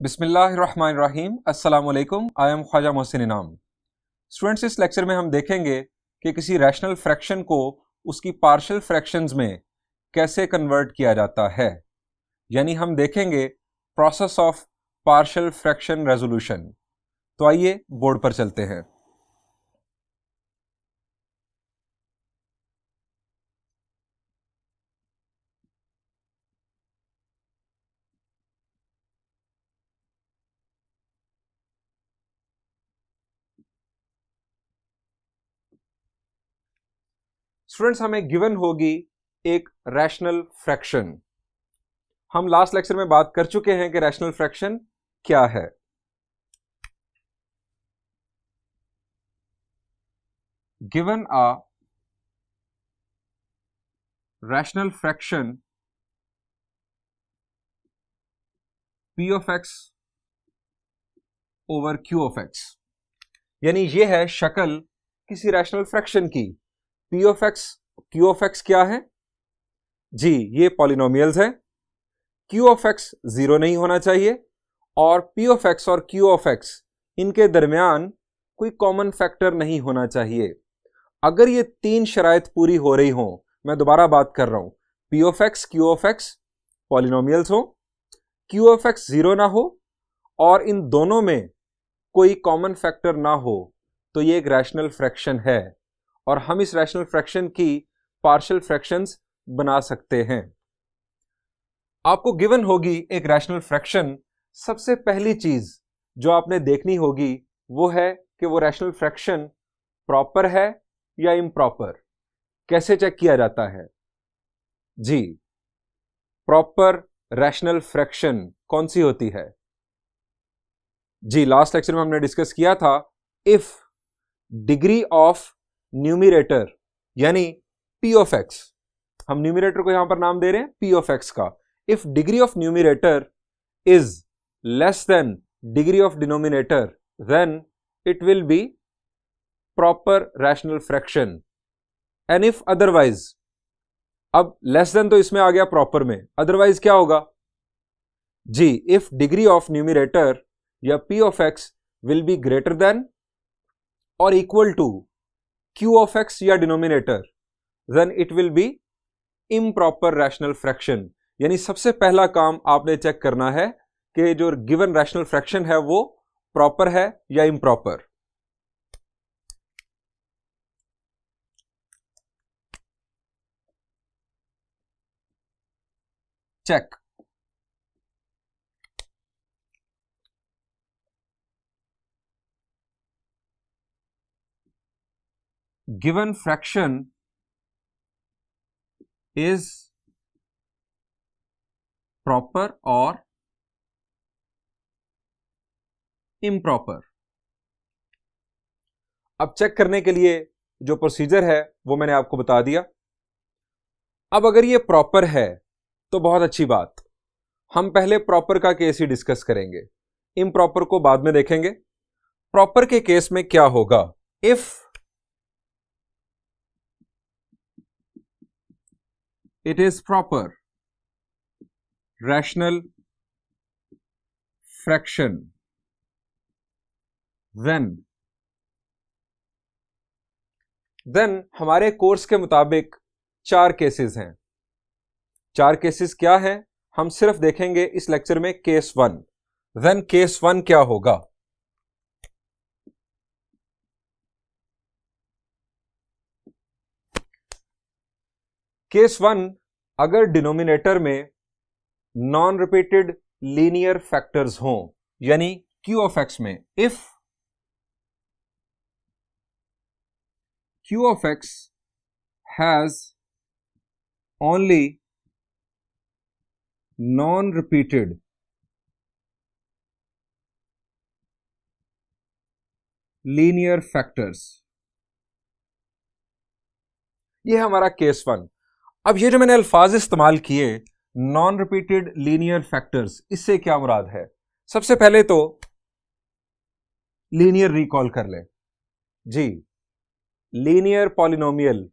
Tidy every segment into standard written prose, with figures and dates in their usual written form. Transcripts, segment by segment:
बिस्मिल्लाहिर्रहमानिर्रहीम। अस्सलामुअलैकुम। I am Khwaja Mohsin इनाम। स्टूडेंट्स, इस लेक्चर में हम देखेंगे कि किसी रैशनल फ्रैक्शन को उसकी पार्शियल फ्रैक्शंस में कैसे कन्वर्ट किया जाता है, यानी हम देखेंगे process of partial fraction resolution. तो आइए बोर्ड पर चलते हैं। स्टूडेंट्स, हमें गिवन होगी एक रैशनल फ्रैक्शन। हम लास्ट लेक्चर में बात कर चुके हैं कि रैशनल फ्रैक्शन क्या है। Given a rational fraction P of x over Q of x, यानी ये है शक्ल किसी रैशनल फ्रैक्शन की। P of x, Q of x क्या है जी? ये पॉलिनोमियल्स है। Q of x जीरो नहीं होना चाहिए और P of x और Q of x इनके दरमियान कोई कॉमन फैक्टर नहीं होना चाहिए। अगर ये तीन शराइत पूरी हो रही हो, मैं दोबारा बात कर रहा हूं, P of x, Q of x polynomials हो, Q of x जीरो ना हो और इन दोनों में कोई कॉमन फैक्टर ना हो, तो ये एक रैशनल फ्रैक्शन है और हम इस रैशनल फ्रैक्शन की पार्शियल फ्रैक्शंस बना सकते हैं। आपको गिवन होगी एक रैशनल फ्रैक्शन। सबसे पहली चीज जो आपने देखनी होगी वो है कि वो रैशनल फ्रैक्शन प्रॉपर है या इम्प्रॉपर। कैसे चेक किया जाता है जी? प्रॉपर रैशनल फ्रैक्शन कौन सी होती है जी? लास्ट लेक्चर में हमने डिस्कस किया था, इफ डिग्री ऑफ न्यूमिरेटर यानी P of x, हम न्यूमिरेटर को यहां पर नाम दे रहे हैं P of x का, if degree of numerator is less than degree of denominator then it will be proper rational fraction. And if otherwise, अब लेस देन तो इसमें आ गया प्रॉपर में, अदरवाइज क्या होगा जी? इफ डिग्री ऑफ न्यूमिरेटर या P of x will be greater than और equal to Q of x या denominator, then it will be improper rational fraction. यानी सबसे पहला काम आपने चेक करना है कि जो गिवन रैशनल फ्रैक्शन है वो प्रॉपर है या improper. Check. Given fraction is proper और इम्प्रॉपर। अब चेक करने के लिए जो प्रोसीजर है वो मैंने आपको बता दिया। अब अगर ये प्रॉपर है तो बहुत अच्छी बात, हम पहले प्रॉपर का केस ही डिस्कस करेंगे, इम्प्रॉपर को बाद में देखेंगे। प्रॉपर के केस में क्या होगा? If it is proper rational fraction then हमारे कोर्स के मुताबिक चार केसेस हैं। चार केसेस क्या हैं हम सिर्फ देखेंगे इस लेक्चर में। Case one, then case one क्या होगा? केस वन, अगर डिनोमिनेटर में नॉन रिपीटेड लीनियर फैक्टर्स हों, यानी Q of x में if Q of x has only non-repeated linear factors, ये है हमारा केस वन। अब ये जो मैंने अल्फाज इस्तेमाल किए नॉन रिपीटेड लीनियर फैक्टर्स, इससे क्या मुराद है? सबसे पहले तो लीनियर रिकॉल कर लें जी। लीनियर पॉलिनोमियल,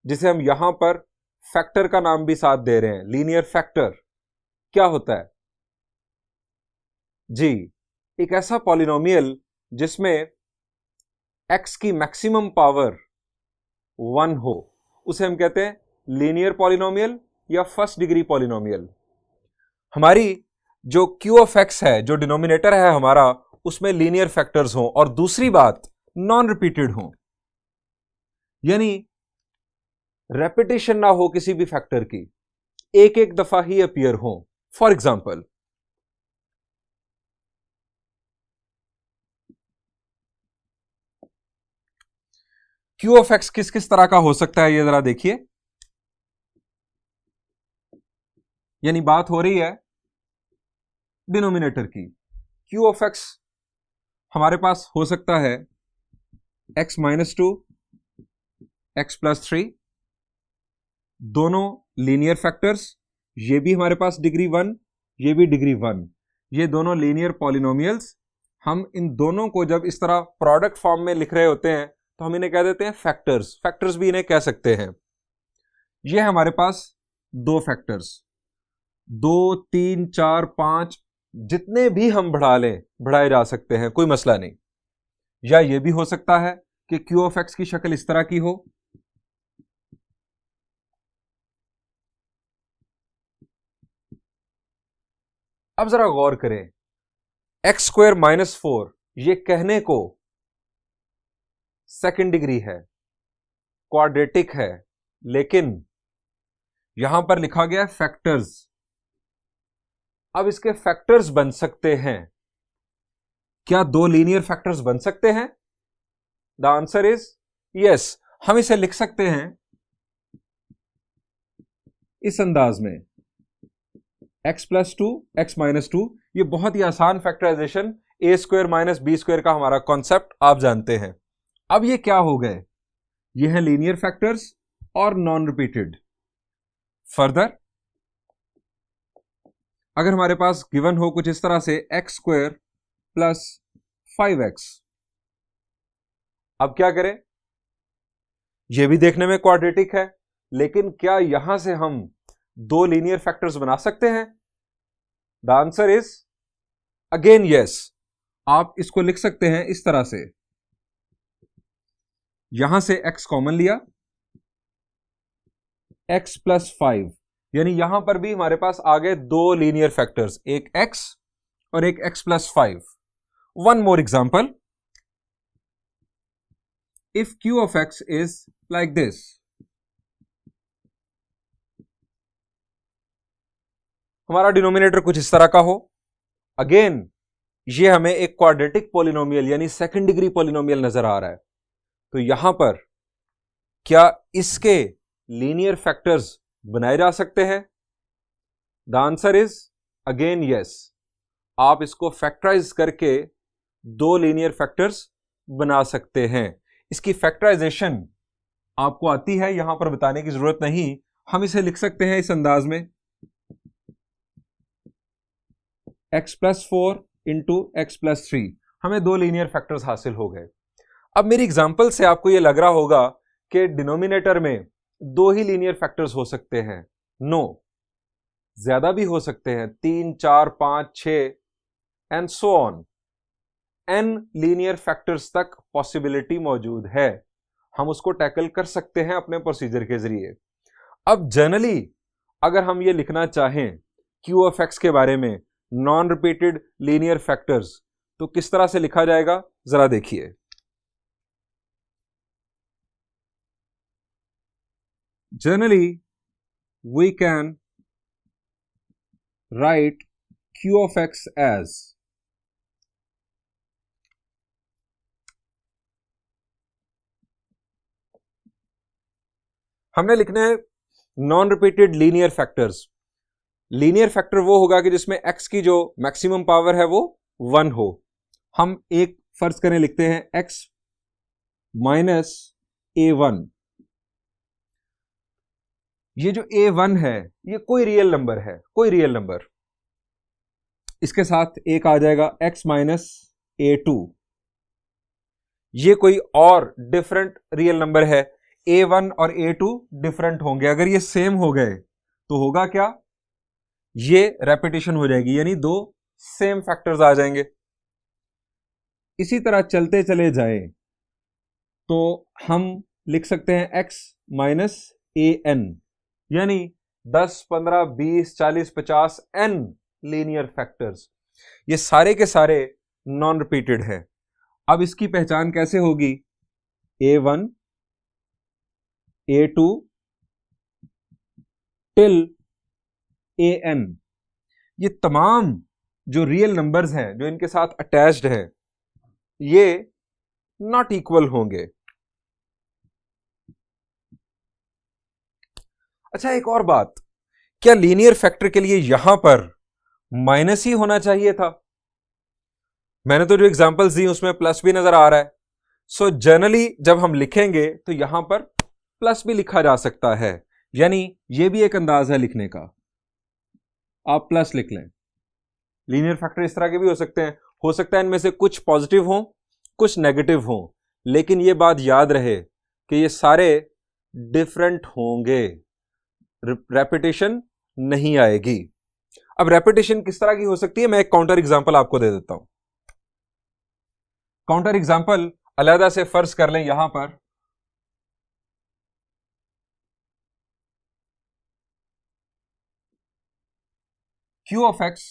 जिसे हम यहां पर फैक्टर का नाम भी साथ दे रहे हैं, लीनियर फैक्टर क्या होता है? जी, एक ऐसा पॉलिनोमियल जिसमें x की मैक्सिमम पावर 1 हो, उसे हम कहते हैं लीनियर पॉलिनोमियल या फर्स्ट डिग्री पॉलिनोमियल। हमारी जो q ऑफ x है, जो डिनोमिनेटर है हमारा, उसमें लीनियर फैक्टर्स हों, और दूसरी बात नॉन रिपीटेड हों, यानी रेपिटेशन ना हो किसी भी फैक्टर की, एक एक दफा ही अपीयर हो। For example, Q of x किस किस तरह का हो सकता है, ये जरा देखिए। यानी बात हो रही है डिनोमिनेटर की। क्यू ऑफ एक्स हमारे पास हो सकता है x माइनस 2, x प्लस 3, दोनों लीनियर फैक्टर्स, ये भी हमारे पास डिग्री 1, ये भी डिग्री 1, ये दोनों लीनियर पॉलिनोमियल्स। हम इन दोनों को जब इस तरह प्रोडक्ट फॉर्म में लिख रहे होते हैं तो हम इन्हें कह देते हैं फैक्टर्स। फैक्टर्स भी इन्हें कह सकते हैं। ये हमारे पास दो फैक्टर्स, 2, 3, 4, 5, जितने भी हम बढ़ा लें बढ़ाए जा सकते हैं, कोई मसला नहीं। या ये भी हो सकता है कि क्यू ऑफ एक्स की शक्ल इस तरह की हो, अब जरा गौर करें, एक्स स्क्वायर माइनस 4 ये कहने को सेकेंड डिग्री है, क्वाड्रेटिक है, लेकिन यहां पर लिखा गया फैक्टर्स। अब इसके फैक्टर्स बन सकते हैं, क्या दो लीनियर फैक्टर्स बन सकते हैं? The answer is yes. हम इसे लिख सकते हैं इस अंदाज में, x प्लस 2, x माइनस 2। ये बहुत ही आसान फैक्टराइजेशन, ए स्क्वायर माइनस बी स्क्वायर का हमारा कॉन्सेप्ट आप जानते हैं। अब ये क्या हो गए? ये हैं लीनियर फैक्टर्स और नॉन रिपीटेड। फर्दर अगर हमारे पास गिवन हो कुछ इस तरह से एक्स स्क्वायर प्लस 5x, अब क्या करें? यह भी देखने में क्वाड्रेटिक है, लेकिन क्या यहां से हम दो लीनियर फैक्टर्स बना सकते हैं? The answer is again yes. आप इसको लिख सकते हैं इस तरह से, यहां से x कॉमन लिया, x प्लस 5, यानी यहां पर भी हमारे पास आ गए दो लीनियर फैक्टर्स, एक x और एक x plus 5। One more example, if q of x is like this, हमारा डिनोमिनेटर कुछ इस तरह का हो, अगेन ये हमें एक क्वाड्रेटिक पॉलिनोमियल यानी सेकंड डिग्री पॉलिनोमियल नजर आ रहा है, तो यहां पर क्या इसके लीनियर फैक्टर्स बनाए जा सकते हैं? The answer is again yes. आप इसको फैक्टराइज करके दो लीनियर फैक्टर्स बना सकते हैं। इसकी फैक्टराइजेशन आपको आती है, यहां पर बताने की जरूरत नहीं। हम इसे लिख सकते हैं इस अंदाज में, x plus 4 into x plus 3, हमें दो लीनियर फैक्टर्स हासिल हो गए। अब मेरी एग्जाम्पल से आपको यह लग रहा होगा कि डिनोमिनेटर में दो ही लीनियर फैक्टर्स हो सकते हैं। नो, ज्यादा भी हो सकते हैं, 3, 4, 5, 6 and so on, n linear factors तक पॉसिबिलिटी मौजूद है। हम उसको टैकल कर सकते हैं अपने प्रोसीजर के जरिए। अब जनरली अगर हम ये लिखना चाहें q ऑफ x के बारे में, नॉन रिपीटेड लीनियर फैक्टर्स, तो किस तरह से लिखा जाएगा जरा देखिए। Generally, we can write q of x as हमने लिखने हैं non repeated linear factors. Linear factor वो होगा कि जिसमें x की जो मैक्सिमम पावर है वो 1 हो। हम एक फर्ज करें लिखते हैं x माइनस a1। ये जो a1 है ये कोई रियल नंबर है, कोई रियल नंबर। इसके साथ एक आ जाएगा x माइनस a2, ये कोई और डिफरेंट रियल नंबर है। a1 और a2 डिफरेंट होंगे, अगर ये सेम हो गए तो होगा क्या? ये रेपिटेशन हो जाएगी, यानी दो सेम फैक्टर्स आ जाएंगे। इसी तरह चलते चले जाए तो हम लिख सकते हैं x माइनस ए एन, यानी 10, 15, 20, 40, 50 n लीनियर फैक्टर्स, ये सारे के सारे नॉन रिपीटेड हैं। अब इसकी पहचान कैसे होगी? A1, A2 टिल AN, ये तमाम जो रियल नंबर्स हैं जो इनके साथ अटैच्ड हैं, ये नॉट इक्वल होंगे। अच्छा, एक और बात, क्या लीनियर फैक्टर के लिए यहां पर माइनस ही होना चाहिए था? मैंने तो जो एग्जांपल्स दी उसमें प्लस भी नजर आ रहा है। सो जनरली जब हम लिखेंगे तो यहां पर प्लस भी लिखा जा सकता है, यानी यह भी एक अंदाज है लिखने का, आप प्लस लिख लें। लीनियर फैक्टर इस तरह के भी हो सकते हैं, हो सकता है इनमें से कुछ पॉजिटिव हों कुछ नेगेटिव हों, लेकिन यह बात याद रहे कि ये सारे डिफरेंट होंगे, रेपिटेशन नहीं आएगी। अब रेपिटेशन किस तरह की हो सकती है, मैं एक काउंटर एग्जांपल आपको दे देता हूं। काउंटर एग्जांपल अलहदा से फर्ज कर लें, यहां पर Q ऑफ x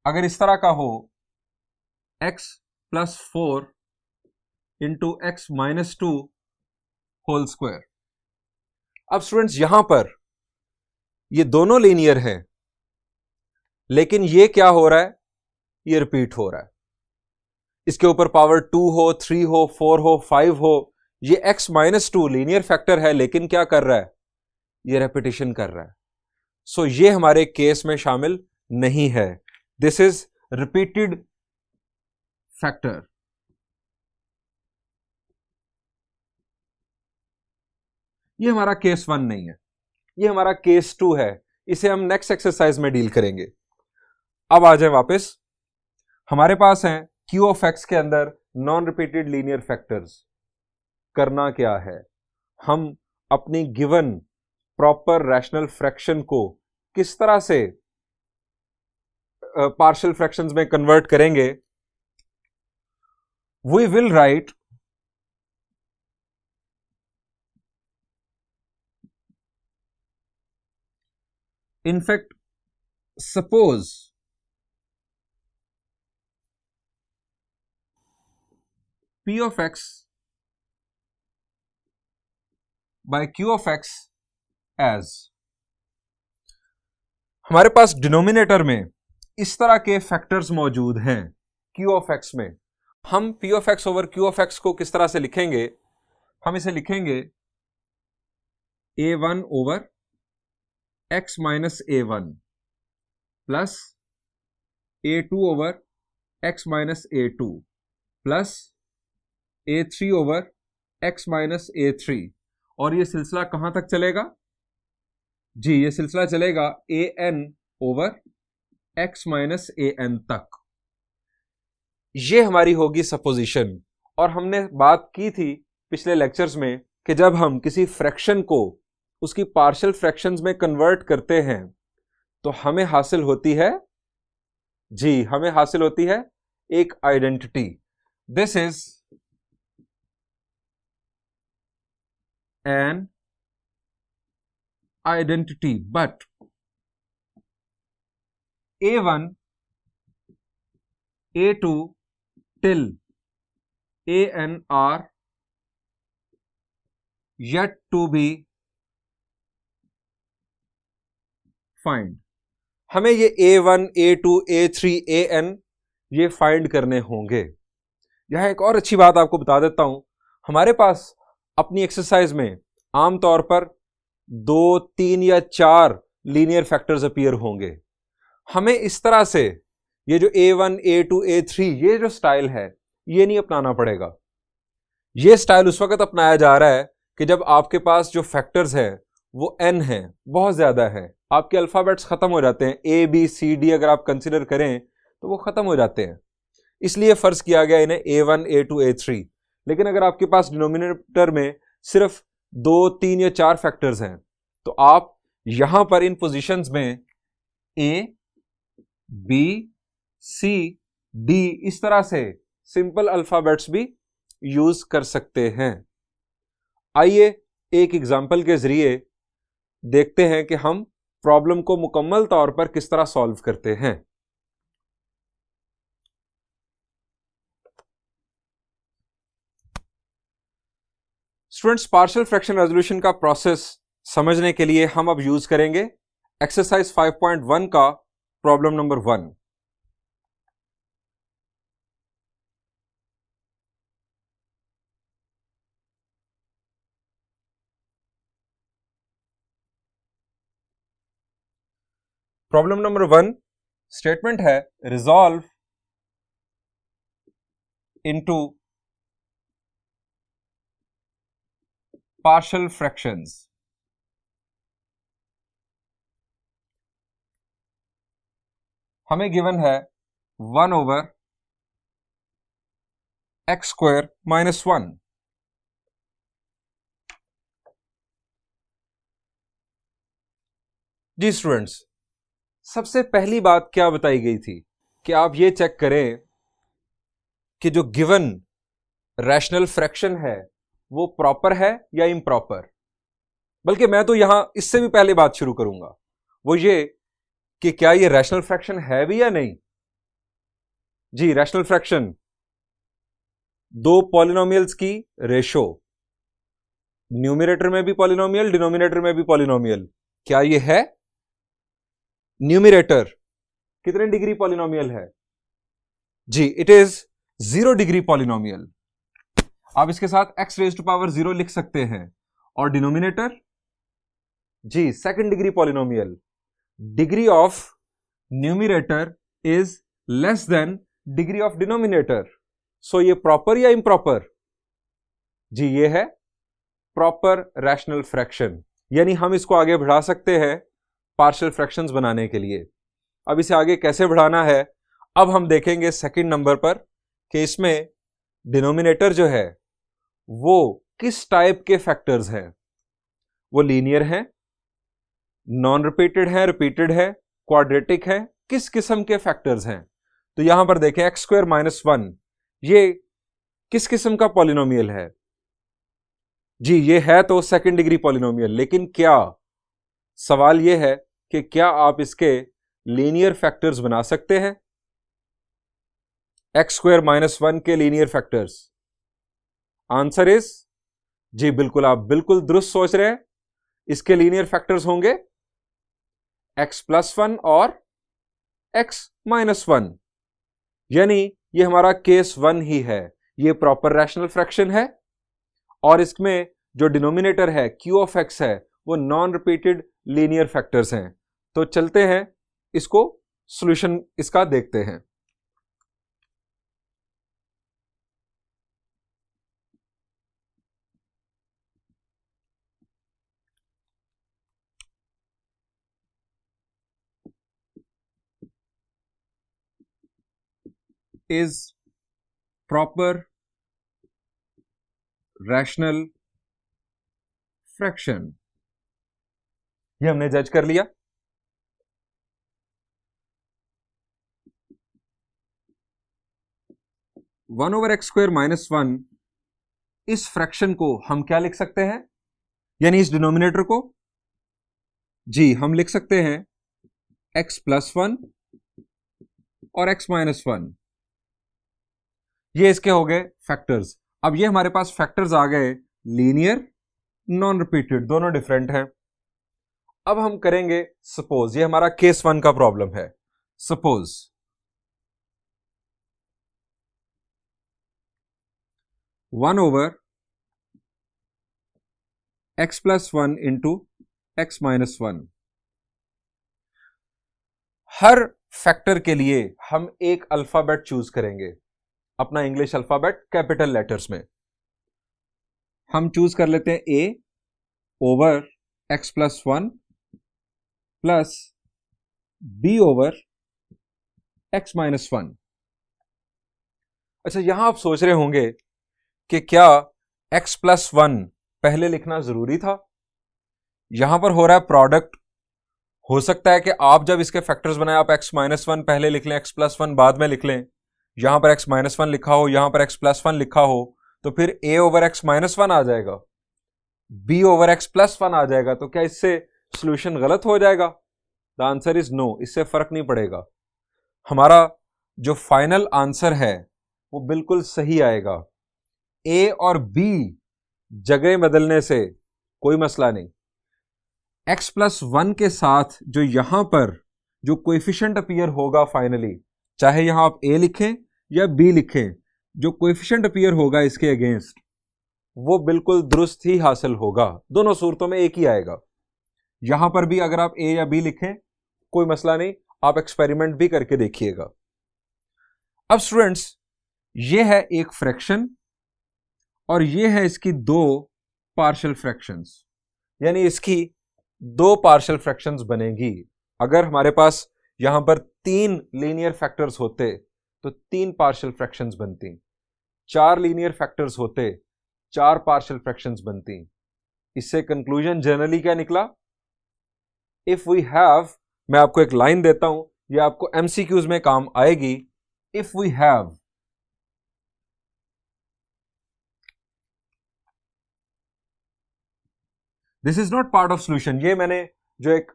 अगर इस तरह का हो, x plus 4 into x minus 2 whole square. अब स्टूडेंट्स यहां पर ये दोनों लीनियर हैं, लेकिन ये क्या हो रहा है, ये रिपीट हो रहा है। इसके ऊपर पावर 2 हो, 3 हो, 4 हो, 5 हो, ये x माइनस 2 लीनियर फैक्टर है, लेकिन क्या कर रहा है, ये रेपिटेशन कर रहा है। सो ये हमारे केस में शामिल नहीं है। This is repeated factor. ये हमारा केस 1 नहीं है, ये हमारा केस 2 है। इसे हम नेक्स्ट एक्सरसाइज में डील करेंगे। अब आ जाए वापस, हमारे पास हैं Q ऑफ x के अंदर नॉन रिपीटेड लीनियर फैक्टर्स। करना क्या है, हम अपनी गिवन प्रॉपर रैशनल फ्रैक्शन को किस तरह से पार्शियल फ्रैक्शंस में कन्वर्ट करेंगे। We will write in fact, suppose P of x by Q of x as, हमारे पास डिनोमिनेटर में इस तरह के फैक्टर्स मौजूद हैं Q of x में। हम P of x over Q of x को किस तरह से लिखेंगे, हम इसे लिखेंगे A1 over x minus A1 plus A2 over x minus A2 plus A3 over x minus A3, और ये सिलसिला कहां तक चलेगा जी, ये सिलसिला चलेगा AN over x minus AN तक। ये हमारी होगी सपोजिशन। और हमने बात की थी पिछले लेक्चर्स में कि जब हम किसी फ्रैक्शन को उसकी पार्शियल फ्रैक्शंस में कन्वर्ट करते हैं तो हमें हासिल होती है जी, हमें हासिल होती है एक identity. This is an identity, but A1, A2 till AN are yet to be find. हमें ये A1, A2, A3, AN ये फाइंड करने होंगे। यहां एक और अच्छी बात आपको बता देता हूं, हमारे पास अपनी एक्सरसाइज में आमतौर पर 2, 3 या 4 लीनियर फैक्टर्स अपीयर होंगे। हमें इस तरह से ये जो A1, A2, A3 ये जो स्टाइल है ये नहीं अपनाना पड़ेगा। ये स्टाइल उस वक्त अपनाया जा रहा है कि जब आपके पास जो फैक्टर्स है वो n है, बहुत ज्यादा है, आपके अल्फाबेट्स खत्म हो जाते हैं, A B C D अगर आप कंसीडर करें तो वो खत्म हो जाते हैं, इसलिए फर्ज किया गया इन्हें A1, A2, A3। लेकिन अगर आपके पास डिनोमिनेटर में सिर्फ 2, 3 या 4 फैक्टर्स हैं तो आप यहां पर इन पोजीशंस में A, बी, सी, डी, इस तरह से सिंपल अल्फाबेट्स भी यूज कर सकते हैं। आइए एक एग्जाम्पल के जरिए देखते हैं कि हम प्रॉब्लम को मुकम्मल तौर पर किस तरह सॉल्व करते हैं। स्टूडेंट्स, पार्शियल फ्रैक्शन रेजोल्यूशन का प्रोसेस समझने के लिए हम अब यूज करेंगे एक्सरसाइज 5.1 का problem number 1। Problem number 1 statement है रिजॉल्व इनटू पार्शियल फ्रैक्शंस। हमें गिवन है 1/x² - 1। जी स्टूडेंट्स, सबसे पहली बात क्या बताई गई थी कि आप ये चेक करें कि जो गिवन रैशनल फ्रैक्शन है वो प्रॉपर है या इम्प्रॉपर। बल्कि मैं तो यहां इससे भी पहले बात शुरू करूंगा, वो ये कि क्या ये रैशनल फ्रैक्शन है भी या नहीं। जी, रैशनल फ्रैक्शन दो पॉलिनोमियल्स की रेशो, न्यूमरेटर में भी पॉलिनोमियल, डिनोमिनेटर में भी पॉलिनोमियल। क्या ये है? न्यूमरेटर कितने डिग्री पॉलिनोमियल है? जी, इट इज 0 डिग्री पॉलिनोमियल। आप इसके साथ x⁻0 लिख सकते हैं। और डिनोमिनेटर, जी, second degree polynomial. Degree of numerator is less than degree of denominator. So ये प्रॉपर या इम्प्रॉपर? जी, ये है प्रॉपर रैशनल फ्रैक्शन। यानी हम इसको आगे बढ़ा सकते हैं पार्शियल फ्रैक्शंस बनाने के लिए। अब इसे आगे कैसे बढ़ाना है, अब हम देखेंगे सेकंड नंबर पर कि इसमें डिनोमिनेटर जो है वो किस टाइप के फैक्टर्स हैं। वो लीनियर है, नॉन रिपीटेड है, रिपीटेड है, क्वाड्रेटिक है, किस किस्म के फैक्टर्स हैं। तो यहां पर देखें x² - 1 ये किस किस्म का पॉलिनोमियल है? जी, ये है तो सेकंड डिग्री पॉलिनोमियल। लेकिन क्या, सवाल यह है कि क्या आप इसके लीनियर फैक्टर्स बना सकते हैं? x² - 1 के लीनियर फैक्टर्स, आंसर इज जी बिल्कुल, आप बिल्कुल दुरुस्त सोच रहे हैं। इसके लीनियर फैक्टर्स होंगे x+1 और x-1। यानी ये हमारा केस 1 ही है, ये प्रॉपर रैशनल फ्रैक्शन है। और इसमें जो डिनोमिनेटर है q(x) है वो नॉन रिपीटेड लीनियर फैक्टर्स हैं। तो चलते हैं इसको सॉल्यूशन इसका देखते हैं। इज प्रॉपर रैशनल फ्रैक्शन, ये हमने जज कर लिया। वन ओवर x² - 1 इस फ्रैक्शन को हम क्या लिख सकते हैं, यानी इस डिनोमिनेटर को, जी हम लिख सकते हैं x+1 और x-1। ये इसके हो गए फैक्टर्स। अब ये हमारे पास फैक्टर्स आ गए लीनियर, नॉन रिपीटेड, दोनों डिफरेंट हैं। अब हम करेंगे सपोज, ये हमारा केस 1 का प्रॉब्लम है। Suppose 1 over x+1 into x-1। हर फैक्टर के लिए हम एक अल्फाबेट चूज करेंगे, अपना इंग्लिश अल्फाबेट कैपिटल लेटर्स में। हम चूज कर लेते हैं a over x+1 plus b over x-1। अच्छा, यहां आप सोच रहे होंगे कि क्या x+1 पहले लिखना जरूरी था? यहां पर हो रहा है प्रोडक्ट हो सकता है कि आप जब इसके फैक्टर्स बनाए आप x-1 पहले लिख लें, x+1 बाद में लिख लें, यहां पर x-1 लिखा हो, यहां पर x+1 लिखा हो, तो फिर a ओवर x-1 आ जाएगा, b ओवर x+1 आ जाएगा। तो क्या इससे सॉल्यूशन गलत हो जाएगा? द आंसर इज नो, इससे फर्क नहीं पड़ेगा। हमारा जो फाइनल आंसर है वो बिल्कुल सही आएगा। a और b जगह बदलने से कोई मसला नहीं। x+1 के साथ जो यहां पर जो कोएफिशिएंट अपीयर होगा फाइनली, चाहे यहां आप a लिखें या b लिखें, जो कोएफिशिएंट अपीयर होगा इसके अगेंस्ट वो बिल्कुल दुरुस्त ही हासिल होगा। दोनों सूरतों में एक ही आएगा। यहां पर भी अगर आप a या b लिखें कोई मसला नहीं, आप एक्सपेरिमेंट भी करके देखिएगा। अब स्टूडेंट्स, ये है एक फ्रैक्शन और ये है इसकी दो पार्शियल फ्रैक्शंस, यानी इसकी दो पार्शियल फ्रैक्शंस बनेगी। अगर हमारे पास यहां पर 3 लीनियर फैक्टर्स होते तो 3 पार्शियल फ्रैक्शंस बनती, 4 लीनियर फैक्टर्स होते 4 पार्शियल फ्रैक्शंस बनती। इससे कंक्लूजन जनरली क्या निकला? इफ वी हैव, मैं आपको एक लाइन देता हूं, यह आपको एमसीक्यूज में काम आएगी। If we have this is not part of solution, ये मैंने जो एक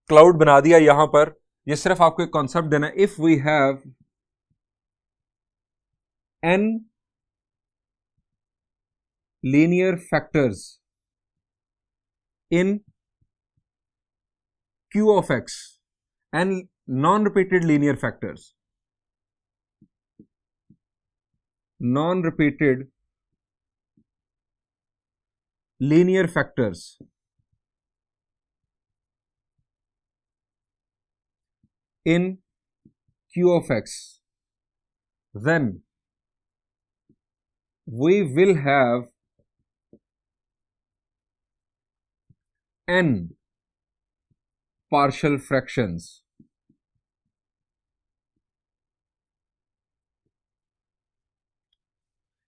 क्लाउड बना दिया यहां पर, ये सिर्फ आपको एक कॉन्सेप्ट देना है। If we have n linear factors in Q of x and non-repeated linear factors, non-repeated linear factors in Q of x, then we will have n partial fractions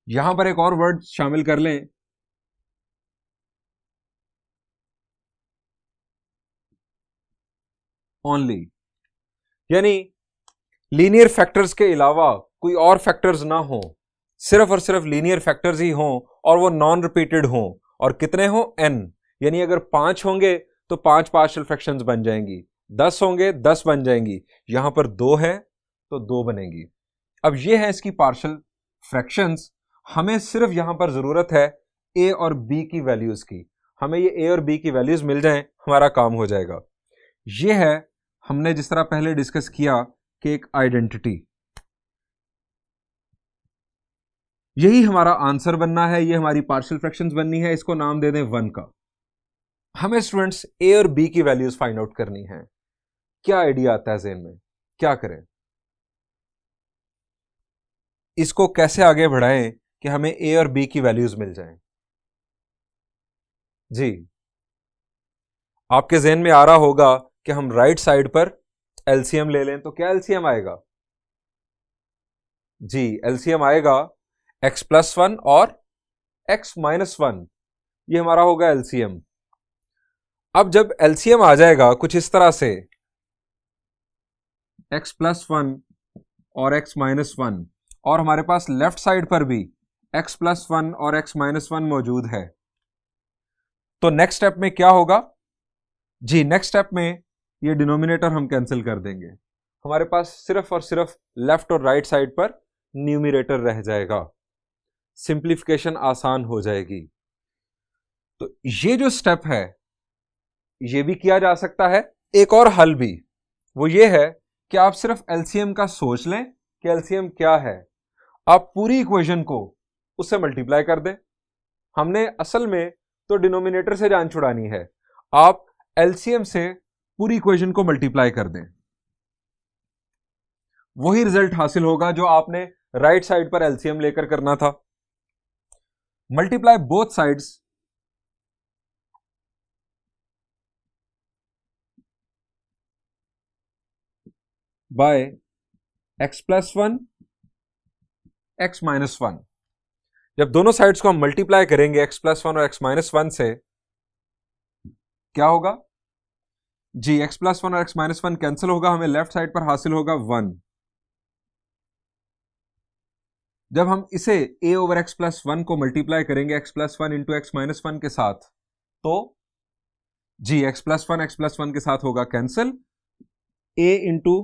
यहां पर एक और वर्ड शामिल कर लें, ओनली, यानी लीनियर फैक्टर्स के अलावा कोई और फैक्टर्स ना हो, सिर्फ और सिर्फ लीनियर फैक्टर्स ही हों और वो नॉन रिपीटेड हों। और कितने हों? n, यानी अगर 5 होंगे तो 5 पार्शियल फ्रैक्शंस बन जाएंगी, 10 होंगे 10 बन जाएंगी, यहां पर 2 है तो 2 बनेंगी। अब ये है इसकी पार्शियल फ्रैक्शंस। हमें सिर्फ यहां पर जरूरत है a और b की वैल्यूज की। हमें ये a और b की वैल्यूज मिल जाएं, हमारा काम हो जाएगा। ये है, हमने जिस तरह पहले डिस्कस किया कि एक आइडेंटिटी, यही हमारा आंसर बनना है, ये हमारी पार्शियल फ्रैक्शंस बननी है। इसको नाम दे दें 1 का। हमें स्टूडेंट्स a और b की वैल्यूज फाइंड आउट करनी है। क्या आइडिया आता है ज़हन में? क्या करें? इसको कैसे आगे बढ़ाएं कि हमें a और b की वैल्यूज मिल जाएं? जी, आपके ज़हन में आ रहा होगा कि हम राइट साइड पर एलसीएम ले लें, तो क्या एलसीएम आएगा? जी, एलसीएम आएगा x+1 और x-1, ये हमारा होगा एलसीएम। अब जब एलसीएम आ जाएगा कुछ इस तरह से, x+1 और x-1, और हमारे पास लेफ्ट साइड पर भी x+1 और x-1 मौजूद है, तो नेक्स्ट स्टेप में क्या होगा? जी, नेक्स्ट स्टेप में ये डिनोमिनेटर हम कैंसिल कर देंगे। हमारे पास सिर्फ और सिर्फ लेफ्ट और राइट साइड पर न्यूमरेटर रह जाएगा, सिंप्लीफिकेशन आसान हो जाएगी। तो ये जो स्टेप है ये भी किया जा सकता है। एक और हल भी, वो ये है कि आप सिर्फ एलसीएम का सोच लें कि एलसीएम क्या है, आप पूरी इक्वेशन को उससे मल्टीप्लाई कर दें। हमने असल में तो डिनोमिनेटर से जान छुड़ानी है, आप एलसीएम से पूरी इक्वेशन को मल्टीप्लाई कर दें, वही रिजल्ट हासिल होगा जो आपने राइट साइड पर एलसीएम लेकर करना था। Multiply both sides by x+1 x-1। जब दोनों साइड्स को हम मल्टीप्लाई करेंगे x+1 और x-1 से, क्या होगा? जी x प्लस वन और x माइनस वन कैंसिल होगा, हमें लेफ्ट साइड पर हासिल होगा 1। जब हम इसे a over x plus one को मल्टीप्लाई करेंगे x plus one into x minus one के साथ, तो जी x प्लस वन के साथ होगा cancel, a into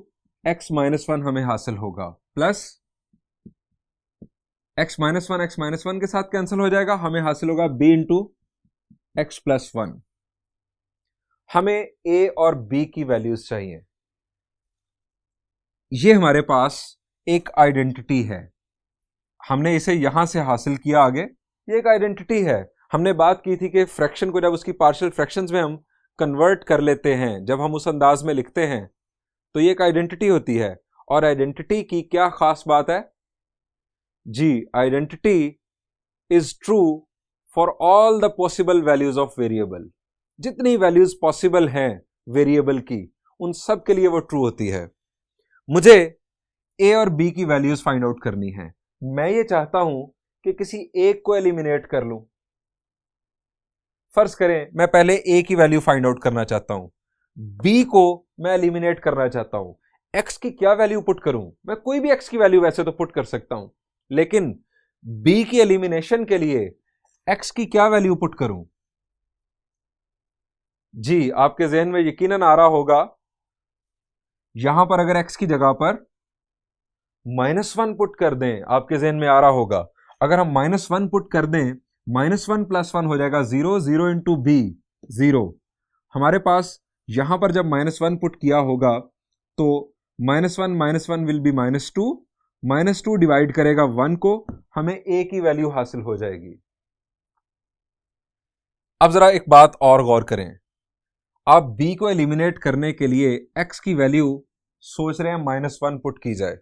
x minus one हमें हासिल होगा, प्लस x माइनस वन के साथ कैंसिल हो जाएगा, हमें हासिल होगा b into x plus one. हमें a और b की वैल्यूज चाहिए। ये हमारे पास एक आइडेंटिटी है, हमने इसे यहां से हासिल किया। आगे ये एक आइडेंटिटी है। हमने बात की थी कि फ्रैक्शन को जब उसकी पार्शियल फ्रैक्शंस में हम कन्वर्ट कर लेते हैं, जब हम उस अंदाज में लिखते हैं, तो ये एक आइडेंटिटी होती है। और आइडेंटिटी की क्या खास बात है? जी, identity is true for all the possible values of variable. जितनी वैल्यूज पॉसिबल हैं वेरिएबल की, उन सब के लिए वो ट्रू होती है। मुझे a और b की वैल्यूज फाइंड आउट करनी है। मैं ये चाहता हूं कि किसी एक को एलिमिनेट कर लूं। फर्ज करें मैं पहले a की वैल्यू फाइंड आउट करना चाहता हूं, b को मैं एलिमिनेट करना चाहता हूं। x की क्या वैल्यू पुट करूं? मैं कोई भी x की वैल्यू वैसे तो पुट कर सकता हूं, लेकिन b की एलिमिनेशन के लिए x की क्या वैल्यू पुट करूं? जी, आपके जहन में यकीनन आ रहा होगा, यहां पर अगर x की जगह पर -1 पुट कर दें, आपके जहन में आ रहा होगा, अगर हम -1 पुट कर दें, -1 + 1 हो जाएगा 0, 0 इंटू बी 0। हमारे पास यहां पर जब -1 पुट किया होगा तो -1 विल बी -2, -2 डिवाइड करेगा 1 को, हमें a की वैल्यू हासिल हो जाएगी। अब जरा एक बात और गौर करें, आप b को एलिमिनेट करने के लिए x की वैल्यू सोच रहे हैं -1 पुट की जाए,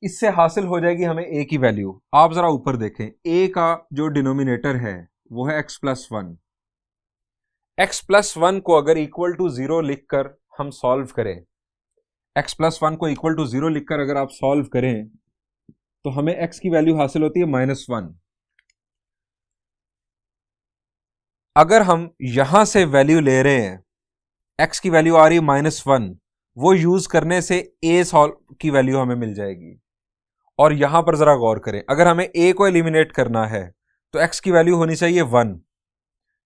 इससे हासिल हो जाएगी हमें a की वैल्यू। आप जरा ऊपर देखें, a का जो डिनोमिनेटर है वो है x plus one. x plus one को अगर इक्वल टू 0 लिखकर हम सॉल्व करें, x प्लस वन को इक्वल टू 0 लिखकर अगर आप सॉल्व करें, तो हमें x की वैल्यू हासिल होती है -1। अगर हम यहां से वैल्यू ले रहे हैं, x की वैल्यू आ रही है -1, वो यूज करने से a सॉल्व की वैल्यू हमें मिल जाएगी। और यहां पर जरा गौर करें, अगर हमें a को एलिमिनेट करना है तो x की वैल्यू होनी चाहिए 1।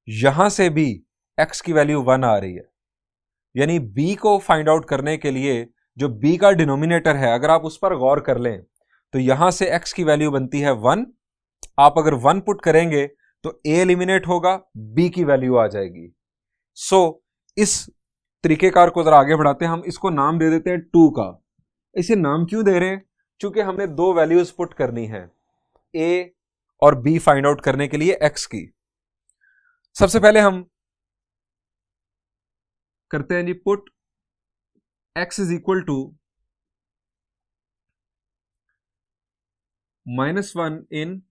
यहां से भी x की वैल्यू 1 आ रही है, यानी b को फाइंड आउट करने के लिए जो b का डिनोमिनेटर है, अगर आप उस पर गौर कर लें तो यहां से x की वैल्यू बनती है 1। आप अगर 1 पुट करेंगे तो a एलिमिनेट होगा, b की वैल्यू आ जाएगी। सो इस तरीकेकार को जरा आगे बढ़ाते हैं, हम इसको नाम दे देते हैं 2 का। इसे नाम क्यों दे रहे हैं? चूंकि हमने दो वैल्यूज पुट करनी है, a और b फाइंड आउट करने के लिए x की। सबसे पहले हम करते हैं जी put x is equal to -1 in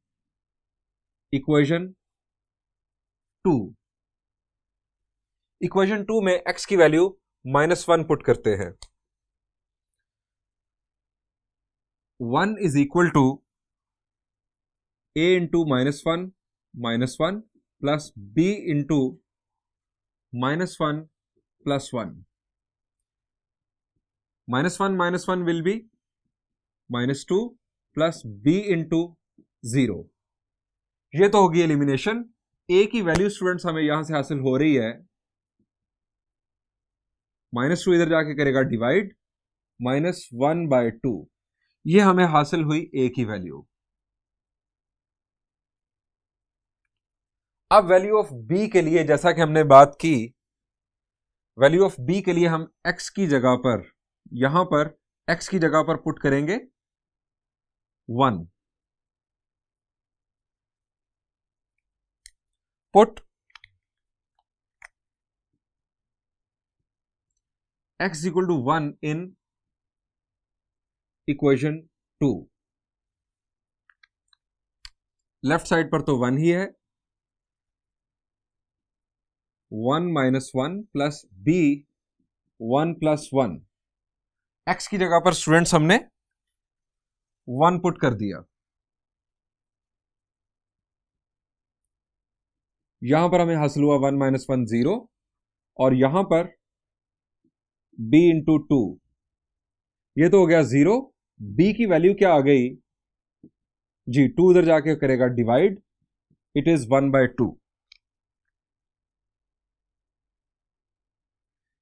equation 2। Equation 2 में x की वैल्यू -1 पुट करते हैं। 1 is equal to a into -1 plus b into -1 plus 1। -1 will be -2 plus b into 0। ये तो होगी एलिमिनेशन। a की वैल्यू स्टूडेंट्स हमें यहां से हासिल हो रही है, -2 इधर जाके करेगा डिवाइड, -1/2। ये हमें हासिल हुई a की वैल्यू। अब वैल्यू ऑफ b के लिए, जैसा कि हमने बात की, वैल्यू ऑफ b के लिए हम x की जगह पर, यहां पर x की जगह पर पुट करेंगे 1। Put x equal to 1 in equation 2। Left side पर तो 1 ही है, 1 - 1 प्लस b 1 + 1। x की जगह पर स्टूडेंट्स हमने 1 पुट कर दिया। यहां पर हमें हासिल हुआ 1 - 1 0, और यहां पर b इंटू 2, ये तो हो गया 0। b की वैल्यू क्या आ गई जी, 2 उधर जाके करेगा डिवाइड, इट इज 1/2।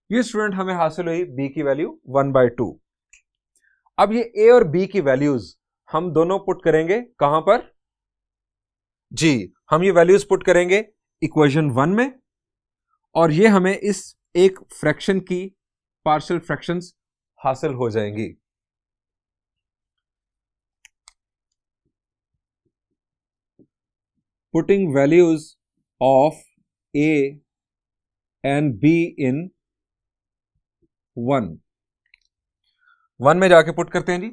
ये स्टूडेंट हमें हासिल हुई b की वैल्यू 1/2। अब ये a और b की वैल्यूज हम दोनों पुट करेंगे कहां पर जी, हम ये वैल्यूज पुट करेंगे इक्वेशन 1 में, और ये हमें इस एक फ्रैक्शन की पार्शियल फ्रैक्शंस हासिल हो जाएंगी। Putting values of a and b in 1 में जाके पुट करते हैं जी।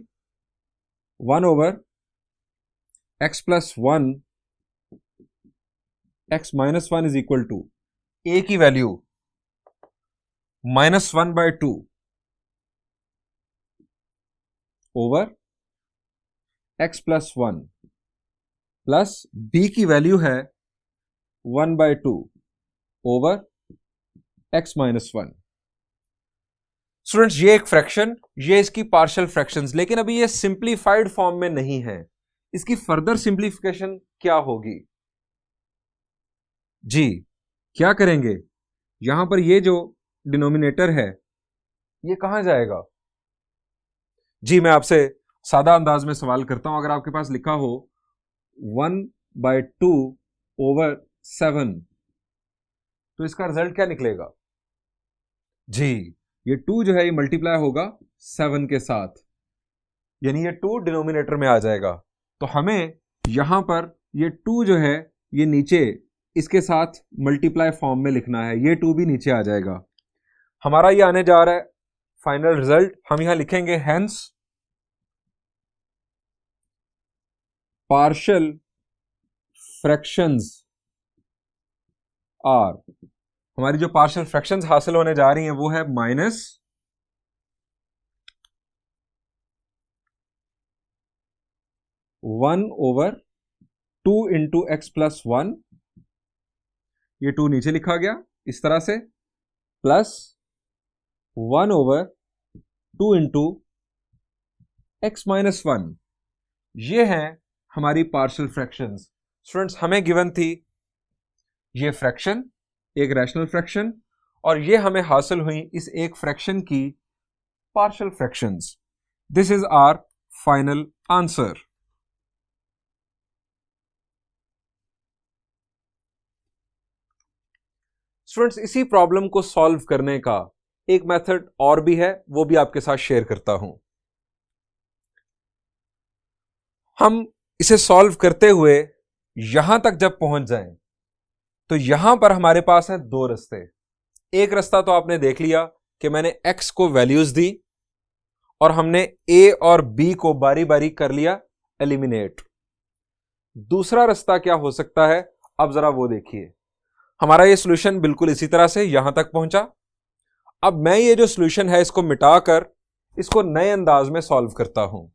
1/x+1 x-1 is equal to a की value -1/2 over x+1 plus b की वैल्यू है 1/2 ओवर x-1। स्टूडेंट्स, ये एक फ्रैक्शन, ये इसकी पार्शियल फ्रैक्शंस, लेकिन अभी ये सिंप्लीफाइड फॉर्म में नहीं है। इसकी फर्दर सिंप्लीफिकेशन क्या होगी जी, क्या करेंगे, यहां पर ये जो डिनोमिनेटर है ये कहां जाएगा जी। मैं आपसे सादा अंदाज में सवाल करता हूं, अगर आपके पास लिखा हो 1/2 ओवर 7, तो इसका रिजल्ट क्या निकलेगा जी। ये 2 जो है ये मल्टीप्लाई होगा 7 के साथ, यानी ये 2 डिनोमिनेटर में आ जाएगा। तो हमें यहां पर ये 2 जो है ये नीचे इसके साथ मल्टीप्लाई फॉर्म में लिखना है, ये 2 भी नीचे आ जाएगा। हमारा ये आने जा रहा है फाइनल रिजल्ट, हम यहां लिखेंगे हेंस पार्शियल फ्रैक्शंस आर, हमारी जो पार्शियल फ्रैक्शंस हासिल होने जा रही हैं वो है -1/2 इंटू x+1, ये 2 नीचे लिखा गया इस तरह से, प्लस 1/2 इंटू x-1। ये हैं हमारी पार्शियल फ्रैक्शंस। स्टूडेंट्स, हमें गिवन थी ये फ्रैक्शन, एक रैशनल फ्रैक्शन, और ये हमें हासिल हुई इस एक फ्रैक्शन की partial fractions. This is our final answer. Students, इसी प्रॉब्लम को सॉल्व करने का एक मेथड और भी है, वो भी आपके साथ शेयर करता हूं। हम इसे सॉल्व करते हुए यहां तक जब पहुंच जाएं तो यहां पर हमारे पास है 2 रास्ते। एक रास्ता तो आपने देख लिया कि मैंने x को वैल्यूज दी और हमने a और b को बारी बारी कर लिया एलिमिनेट। दूसरा रास्ता क्या हो सकता है, अब जरा वो देखिए। हमारा ये सॉल्यूशन बिल्कुल इसी तरह से यहां तक पहुंचा। अब मैं ये जो सॉल्यूशन है इसको मिटाकर इसको नए अंदाज में सॉल्व करता हूं।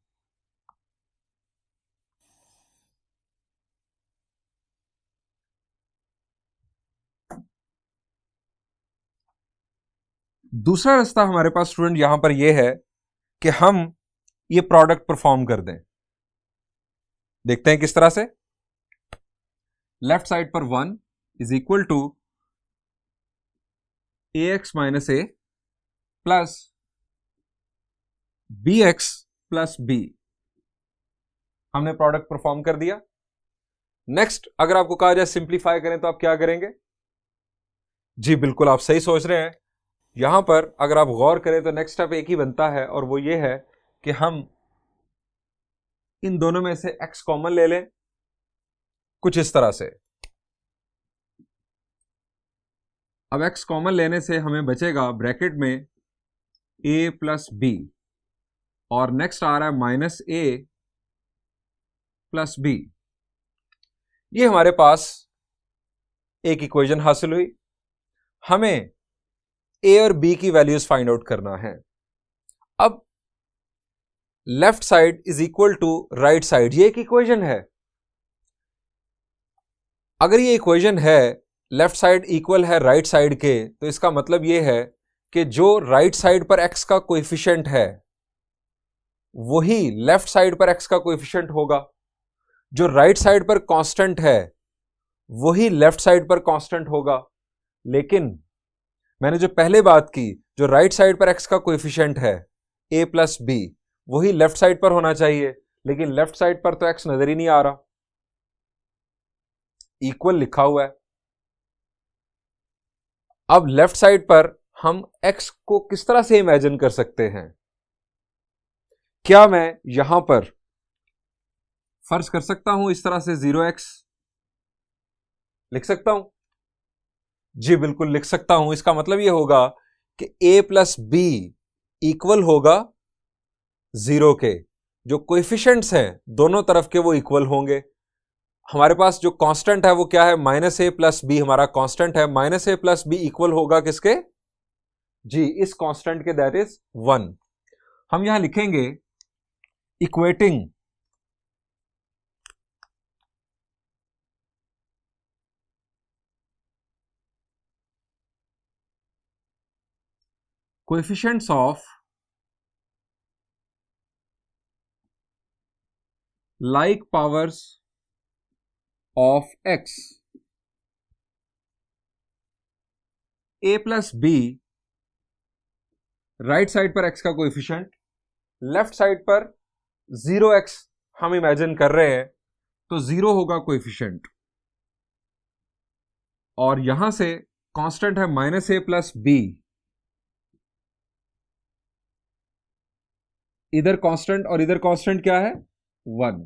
दूसरा रास्ता हमारे पास स्टूडेंट यहां पर यह है कि हम ये प्रोडक्ट परफॉर्म कर दें। देखते हैं किस तरह से। लेफ्ट साइड पर 1 is equal to ax minus a plus bx plus b, हमने प्रोडक्ट परफॉर्म कर दिया। नेक्स्ट, अगर आपको कहा जाए सिंप्लीफाई करें तो आप क्या करेंगे जी, बिल्कुल आप सही सोच रहे हैं। यहां पर अगर आप गौर करें तो नेक्स्ट स्टेप एक ही बनता है, और वो ये है कि हम इन दोनों में से x कॉमन ले लें, कुछ इस तरह से। अब x कॉमन लेने से हमें बचेगा ब्रैकेट में a प्लस b, और नेक्स्ट आ रहा है माइनस a प्लस b। ये हमारे पास एक इक्वेशन हासिल हुई। हमें a और b की वैल्यूज फाइंड आउट करना है। अब left side is equal to right side, ये एक इक्वेशन है। अगर ये इक्वेशन है लेफ्ट साइड इक्वल है राइट साइड के, तो इसका मतलब यह है कि जो राइट साइड पर x का कोएफिशिएंट है वही लेफ्ट साइड पर x का कोएफिशिएंट होगा, जो राइट साइड पर कांस्टेंट है वही लेफ्ट साइड पर कांस्टेंट होगा। लेकिन मैंने जो पहले बात की, जो राइट साइड पर x का कोएफिशिएंट है a प्लस बी, वही लेफ्ट साइड पर होना चाहिए, लेकिन लेफ्ट साइड पर तो x नजर ही नहीं आ रहा, इक्वल लिखा हुआ है। अब लेफ्ट साइड पर हम x को किस तरह से इमेजिन कर सकते हैं? क्या मैं यहां पर फर्ज कर सकता हूं इस तरह से 0x लिख सकता हूं? जी बिल्कुल लिख सकता हूं। इसका मतलब यह होगा कि a प्लस बी इक्वल होगा 0 के, जो कोएफिशिएंट्स हैं दोनों तरफ के वो इक्वल होंगे। हमारे पास जो कांस्टेंट है वो क्या है? माइनस ए प्लस बी हमारा कांस्टेंट है। Minus a plus b equal होगा किसके? जी इस कांस्टेंट के, दैट इज 1। हम यहां लिखेंगे equating coefficients of like powers of x, a plus b right side पर x का कोएफिशिएंट, लेफ्ट साइड पर 0x हम इमेजिन कर रहे हैं, तो 0 होगा कोएफिशिएंट, और यहां से कांस्टेंट है माइनस ए प्लस बी, इधर कांस्टेंट और इधर कांस्टेंट क्या है? 1।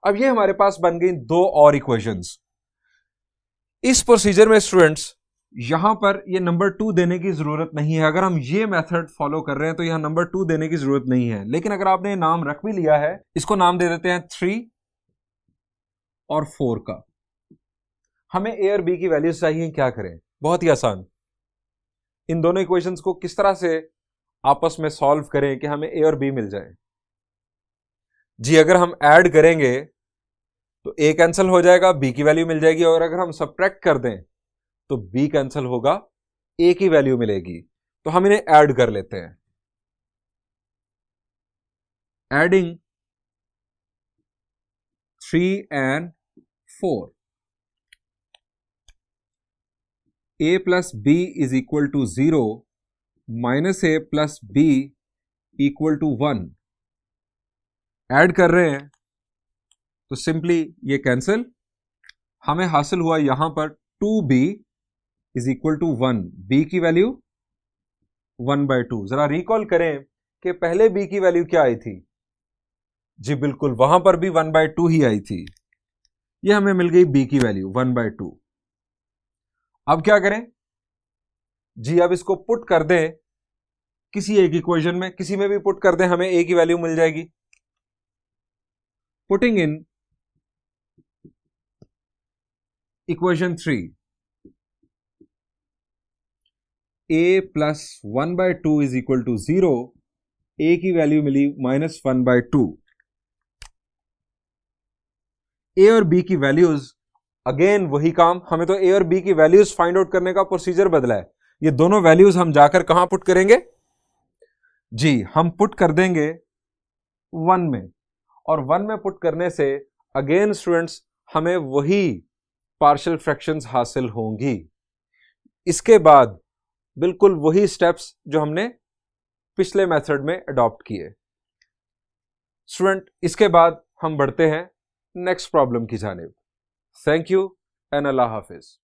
अब ये हमारे पास बन गई दो और इक्वेशंस। इस प्रोसीजर में स्टूडेंट्स यहां पर ये नंबर 2 देने की जरूरत नहीं है। अगर हम ये मेथड फॉलो कर रहे हैं तो यहां नंबर 2 देने की जरूरत नहीं है। लेकिन अगर आपने नाम रख भी लिया है, इसको नाम दे देते हैं 3 और 4 का। हमें ए और बी की वैल्यूज चाहिए, क्या करें? बहुत ही आसान। इन दोनों इक्वेशंस को किस तरह से आपस में सॉल्व करें कि हमें ए और बी मिल जाए? जी अगर हम ऐड करेंगे तो ए कैंसिल हो जाएगा, बी की वैल्यू मिल जाएगी, और अगर हम सब्ट्रैक्ट कर दें तो बी कैंसिल होगा, ए की वैल्यू मिलेगी। तो हम इन्हें ऐड कर लेते हैं। Adding 3 and 4, a plus b is equal to 0 minus a plus b equal to 1। Add कर रहे हैं तो सिंपली ये कैंसिल, हमें हासिल हुआ यहां पर 2b is equal to 1, b की वैल्यू 1/2। जरा रिकॉल करें कि पहले b की वैल्यू क्या आई थी? जी बिल्कुल वहां पर भी 1/2 ही आई थी। ये हमें मिल गई b की वैल्यू 1/2। अब क्या करें? जी अब इसको पुट कर दें किसी एक इक्वेशन में, किसी में भी पुट कर दें, हमें a की वैल्यू मिल जाएगी। Putting in equation 3, a plus 1/2 is equal to 0, a की वैल्यू मिली -1/2। ए और बी की वैल्यूज, अगेन वही काम, हमें तो ए और बी की वैल्यूज फाइंड आउट करने का प्रोसीजर बदला है। ये दोनों वैल्यूज हम जाकर कहां पुट करेंगे? जी हम पुट कर देंगे 1 में, और 1 में पुट करने से अगेन स्टूडेंट्स हमें वही पार्शियल फ्रैक्शंस हासिल होंगी। इसके बाद बिल्कुल वही स्टेप्स जो हमने पिछले मेथड में अडॉप्ट किए। स्टूडेंट इसके बाद हम बढ़ते हैं नेक्स्ट प्रॉब्लम की जानिब। Thank you and Allah Hafiz.